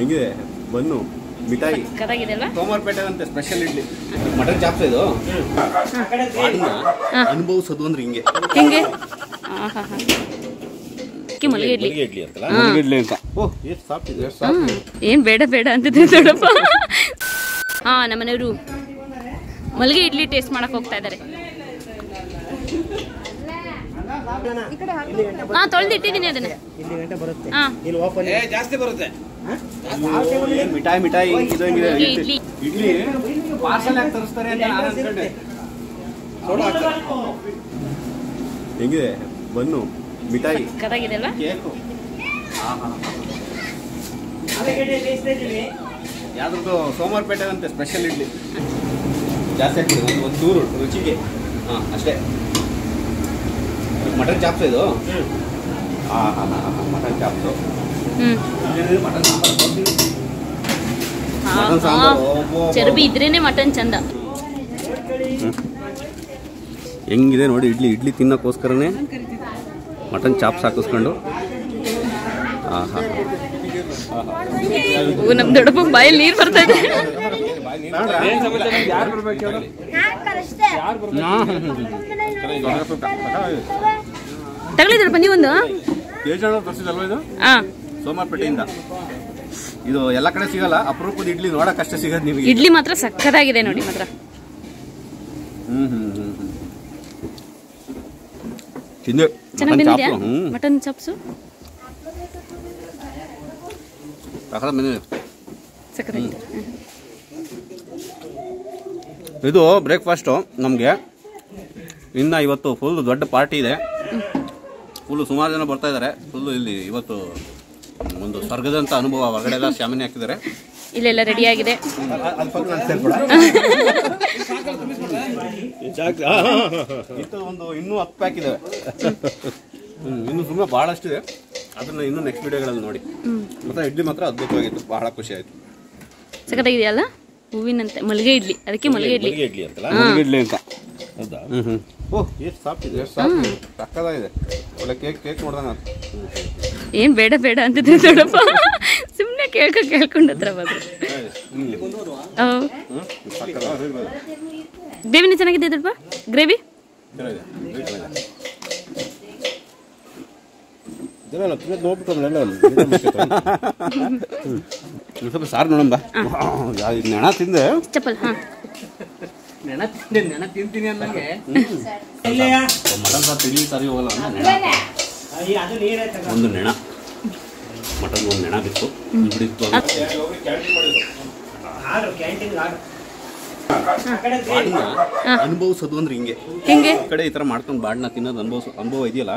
ಹೆಂಗಿದೆ ಬನ್ನು ಮಿಠಾಯಿ ಸೋಮವಾರಪೇಟೆ ಅಂತ ಸ್ಪೆಷಲ್ ಇಡ್ಲಿ ಮಟನ್ ಚಾಪ್ಸ್ ಇದು ಅನುಭವಿಸೋದು ಅಂದ್ರೆ ಹಿಂಗೆ ಹೆಂಗೆ ಮಲ್ಲಿಗೆ ಇಡ್ಲಿ ಅಂತಲ್ಲ ಮಲ್ಲಿಗೆ ಇಡ್ಲಿ ಅಂತ ಓಹ್ ಎಷ್ಟು ಸಾಫ್ಟ್ ಇದೆ ಏನ್ ಬೇಡ ಬೇಡ ಅಂತಿದ್ದೆ ದೊಡ್ಡಪ್ಪ. ಹಾ ನಮ್ಮನೆಯವರು ಮಲ್ಲಿಗೆ ಇಡ್ಲಿ ಟೇಸ್ಟ್ ಮಾಡಕ್ ಹೋಗ್ತಾ ಇದ್ದಾರೆ. ಹಾ ತೊಳೆದಿಟ್ಟಿದ್ದೀನಿ ಅದನ್ನ. ಜಾಸ್ತಿ ಬರುತ್ತೆ ಮಿಠಾಯಿ ಮಿಠಾಯಿ ಇದು ಇಡ್ಲಿ ಇಡ್ಲಿ ಪಾರ್ಸಲ್ ಆಗಿ ತರಿಸ್ತಾರೆ ಅಂತ ನಾನು ಅನ್ಕೊಂಡೆ. ಹೆಂಗಿದೆ ಬನ್ನು ಮಿಠಾಯಿ ಕದಾಗಿದೆಲ್ಲ ಕೇಕು ಯಾವ್ದು ಸೋಮವಾರಪೇಟೆ ಅಂತ ಸ್ಪೆಷಲ್ ಇಡ್ಲಿ ಜಾಸ್ತಿ ಆಗ್ತದೆ ಒಂದು ಚೂರು ರುಚಿಗೆ. ಹಾಂ ಅಷ್ಟೇ. ಮಟನ್ ಚಾಪ್ಸ್ ಇದು ಮಟನ್ ಚಾಪ್ಸು ಮಟನ್ ಸಾಂಬಾರು ಚರ್ಬಿ ಇದ್ರೇನೆ ಮಟನ್ ಚಂದ. ಹೆಂಗಿದೆ ನೋಡಿ ಇಡ್ಲಿ ಇಡ್ಲಿ ತಿನ್ನೋಕ್ಕೋಸ್ಕರನೇ ಮಟನ್ ಚಾಪ್ಸ್ ಹಾಕಿಸ್ಕೊಂಡು ನಮ್ ದೊಡ್ಡಪ್ಪ ಬಾಯಲ್ಲಿ ನೀರು ಬರ್ತಾ ಇದೆ. ತಗೊಳ್ಳಿ ದೊಡ್ಡಪ್ಪ ನೀವೊಂದು. ಸೋಮವಾರಪೇಟೆಯಿಂದ ಇದು ಎಲ್ಲ ಕಡೆ ಸಿಗಲ್ಲ, ಅಪರೂಪದ ಇಡ್ಲಿ ನೋಡಕ್ ಸಿಗದ್ ನಿಮಗೆ. ಇಡ್ಲಿ ಮಾತ್ರ ಸಕ್ಕತ್ತಾಗಿದೆ ನೋಡಿ ಮಾತ್ರ. ಚೆನ್ನಾಗಿ ಬಂದಿದ್ಯಾ ಮಟನ್ ಚಾಪ್ಸು? ಸಕ್ಕತ್ತಾಗಿದೆ. ಇದು ಬ್ರೇಕ್ಫಾಸ್ಟು ನಮಗೆ. ಇನ್ನು ಇವತ್ತು ಫುಲ್ ದೊಡ್ಡ ಪಾರ್ಟಿ ಇದೆ. ಫುಲ್ಲು ಸುಮಾರು ಜನ ಬರ್ತಾ ಇದ್ದಾರೆ. ಫುಲ್ಲು ಇಲ್ಲಿ ಇವತ್ತು ಒಂದು ಸ್ವರ್ಗದಂತ ಅನುಭವ. ಹೊರಗಡೆ ಎಲ್ಲ ಶಾಮಿನಿ ಹಾಕಿದ್ದಾರೆ, ಇಲ್ಲೆಲ್ಲ ರೆಡಿ ಆಗಿದೆ. ಒಂದು ಇನ್ನೂ 10 ಪ್ಯಾಕ್ ಇದಾವೆ. ಇನ್ನು ಸುಮ್ಮನೆ ಭಾಳಷ್ಟಿದೆ. ಅದನ್ನ ಇನ್ನು ನೆಕ್ಸ್ಟ್ ವಿಡಿಯೋಗಳಲ್ಲಿ ನೋಡಿ. ಮತ್ತೆ ಇಡ್ಲಿ ಮಾತ್ರ ಅದ್ಭುತವಾಗಿತ್ತು, ಬಹಳ ಖುಷಿ ಆಯ್ತು. ಸಖತ್ತಾಗಿದೆಯಲ್ಲ ಹೂವಿನಂತೆ ಮಲ್ಲಿಗೆ ಇಡ್ಲಿ. ಅದಕ್ಕೆ ಮಲ್ಲಿಗೆ ಇಡ್ಲಿ ಇಡ್ಲಿ ಅಂತಲ್ಲ ಮಲ್ಲಿಗೆ ಇಡ್ಲಿ ಅಂತ. ಹೌದಾ? ಓಹ್ ಎಷ್ಟು ಸಾಫ್ಟ್ ಇದೆ, ಎಷ್ಟು ಸಾಫ್ಟ್ ಇದೆ, ಸಕ್ಕತ್ತಾಗಿದೆ. ಒಳ್ಳೆ ಕೇಕ್ ನೋಡ್ದಂಗ. ಏನ್ ಬೇಡ ಬೇಡ ಅಂತಿದ್ದೆ ದೊಡ್ಡಪ್ಪ. ಸುಮ್ಮನೆ ಕೇಳ್ಕೊಂಡು ಹತ್ರ ಬಂದ್ರು. ಗ್ರೇವಿನ ಚೆನ್ನಾಗಿದೆ ದೊಡ್ಡಪ್ಪ. ಗ್ರೇವಿ ಸ್ವಲ್ಪ ಸಾರು ನೋಡಂಬ. ನೆಣ ತಿಂದೆ ಚಪ್ಪಲ್. ಹಾ ನೆಣ ತಿಂತೀನಿ ಅನ್ನಂಗೆ ಮಟನ್ ಸಾರು ತಿಳಿ ಸರಿ ಹೋಗಲ್ಲ. ಒಂದು ನೆಣ ಮಟನ್ ಒಂದು ನೆಣ ಬಿತ್ತು ಬಿಡಿತ್ತು. ಅನುಭವಿಸೋದು ಅಂದ್ರೆ ಹಿಂಗೆ ಹಿಂಗೆ ಈ ಕಡೆ ಈ ತರ ಮಾಡ್ಕೊಂಡು ಬಾಡ್ನ ತಿನ್ನೋದು ಅನುಭವ ಇದೆಯಲ್ಲ,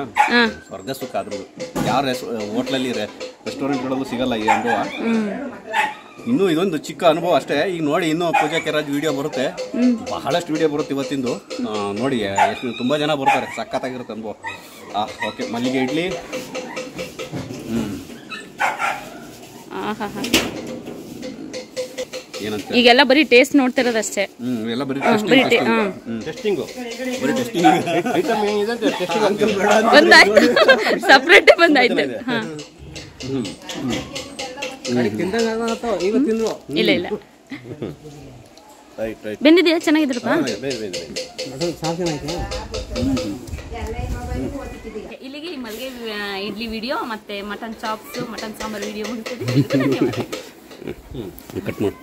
ಸ್ವರ್ಗ ಸುಖ. ಅದ್ರದ್ದು ಯಾವ ಹೋಟ್ಲಲ್ಲಿ ರೆಸ್ಟೋರೆಂಟ್ಗಳಲ್ಲೂ ಸಿಗಲ್ಲ ಈ ಅನುಭವ. ಇನ್ನೂ ಇದೊಂದು ಚಿಕ್ಕ ಅನುಭವ ಅಷ್ಟೇ. ಈಗ ನೋಡಿ ಇನ್ನೂ ಪೂಜಾ ಕೆ ರಾಜ್ ವಿಡಿಯೋ ಬರುತ್ತೆ, ಬಹಳಷ್ಟು ವಿಡಿಯೋ ಬರುತ್ತೆ ಇವತ್ತಿಂದು. ನೋಡಿ ಎಷ್ಟು ತುಂಬ ಜನ ಬರ್ತಾರೆ. ಸಖತ್ತಾಗಿರುತ್ತೆ ಅನುಭವ. ಓಕೆ ಮಲ್ಲಿಗೆ ಇಡ್ಲಿ. ಈಗೆಲ್ಲ ಬರೀ ಟೇಸ್ಟ್ ನೋಡ್ತಾ ಇರೋದಷ್ಟೇ. ಎಲ್ಲ ಬರೀ ಟೆಸ್ಟಿಂಗು ಬಂದಾಯ್ತು, ಸಪ್ರೇಟ್ ಬಂದಾಯ್ತು. ಇಲ್ಲ ಇಲ್ಲ ಬೆಂದಿದೆಯಾ? ಚೆನ್ನಾಗಿದ್ರಪ್ಪ. ಇಲ್ಲಿಗೆ ಈ ಮಲ್ಲಿಗೆ ಇಡ್ಲಿ ವಿಡಿಯೋ ಮತ್ತೆ mutton chops mutton sambar video ಮುಗಿಸ್ತದೆ. ಕಟ್ ಮಾಡಿ.